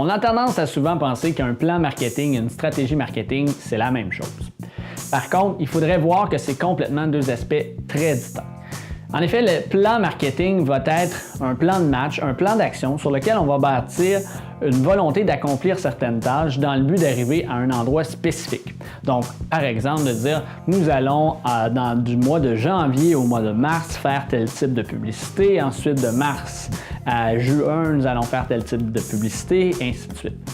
On a tendance à souvent penser qu'un plan marketing et une stratégie marketing, c'est la même chose. Par contre, il faudrait voir que c'est complètement deux aspects très distincts. En effet, le plan marketing va être un plan de match, un plan d'action sur lequel on va bâtir une volonté d'accomplir certaines tâches dans le but d'arriver à un endroit spécifique. Donc, par exemple, de dire, nous allons du mois de janvier au mois de mars faire tel type de publicité, ensuite de mars à juin, nous allons faire tel type de publicité, et ainsi de suite.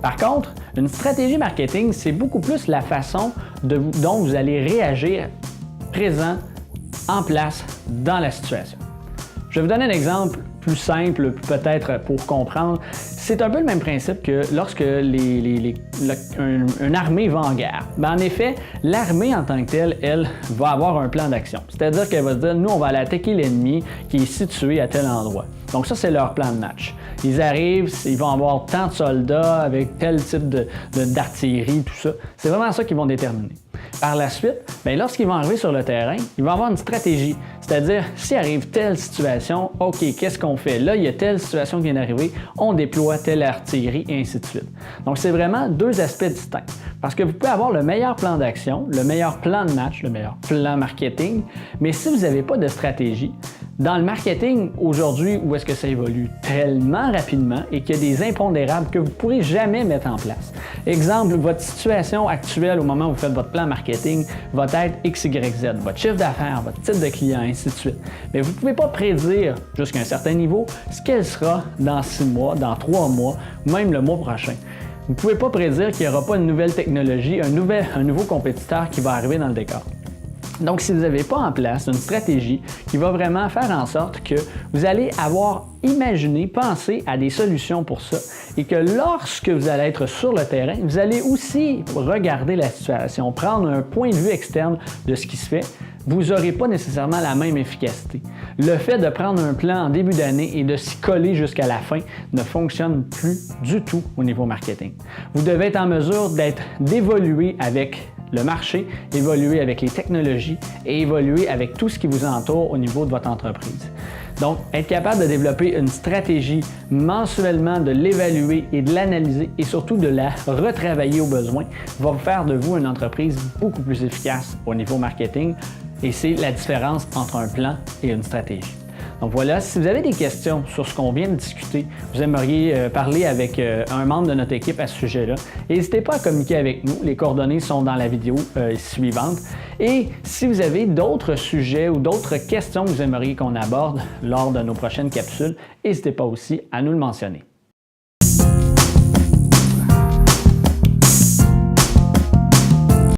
Par contre, une stratégie marketing, c'est beaucoup plus la façon dont vous allez réagir présent, en place dans la situation. Je vais vous donner un exemple plus simple, peut-être pour comprendre. C'est un peu le même principe que lorsque une armée va en guerre. En effet, l'armée en tant que telle, elle, va avoir un plan d'action. C'est-à-dire qu'elle va se dire, nous, on va aller attaquer l'ennemi qui est situé à tel endroit. Donc ça, c'est leur plan de match. Ils arrivent, ils vont avoir tant de soldats avec tel type d'artillerie, tout ça. C'est vraiment ça qu'ils vont déterminer. Par la suite, lorsqu'ils vont arriver sur le terrain, ils vont avoir une stratégie. C'est-à-dire, s'il arrive telle situation, OK, qu'est-ce qu'on fait? Là, il y a telle situation qui vient d'arriver, on déploie telle artillerie, et ainsi de suite. Donc, c'est vraiment deux aspects distincts. Parce que vous pouvez avoir le meilleur plan d'action, le meilleur plan de match, le meilleur plan marketing, mais si vous n'avez pas de stratégie, dans le marketing, aujourd'hui, où est-ce que ça évolue tellement rapidement et qu'il y a des impondérables que vous ne pourrez jamais mettre en place. Exemple, votre situation actuelle au moment où vous faites votre plan marketing va être X, Y, Z, votre chiffre d'affaires, votre type de client, ainsi de suite. Mais vous ne pouvez pas prédire jusqu'à un certain niveau ce qu'elle sera dans 6 mois, dans 3 mois, ou même le mois prochain. Vous ne pouvez pas prédire qu'il n'y aura pas une nouvelle technologie, un nouveau compétiteur qui va arriver dans le décor. Donc, si vous n'avez pas en place une stratégie qui va vraiment faire en sorte que vous allez avoir imaginé, pensé à des solutions pour ça et que lorsque vous allez être sur le terrain, vous allez aussi regarder la situation, prendre un point de vue externe de ce qui se fait, vous n'aurez pas nécessairement la même efficacité. Le fait de prendre un plan en début d'année et de s'y coller jusqu'à la fin ne fonctionne plus du tout au niveau marketing. Vous devez être en mesure d'évoluer avec le marché, évoluer avec les technologies et évoluer avec tout ce qui vous entoure au niveau de votre entreprise. Donc, être capable de développer une stratégie mensuellement, de l'évaluer et de l'analyser et surtout de la retravailler au besoin va faire de vous une entreprise beaucoup plus efficace au niveau marketing et c'est la différence entre un plan et une stratégie. Donc voilà, si vous avez des questions sur ce qu'on vient de discuter, vous aimeriez parler avec un membre de notre équipe à ce sujet-là, n'hésitez pas à communiquer avec nous. Les coordonnées sont dans la vidéo suivante. Et si vous avez d'autres sujets ou d'autres questions que vous aimeriez qu'on aborde lors de nos prochaines capsules, n'hésitez pas aussi à nous le mentionner.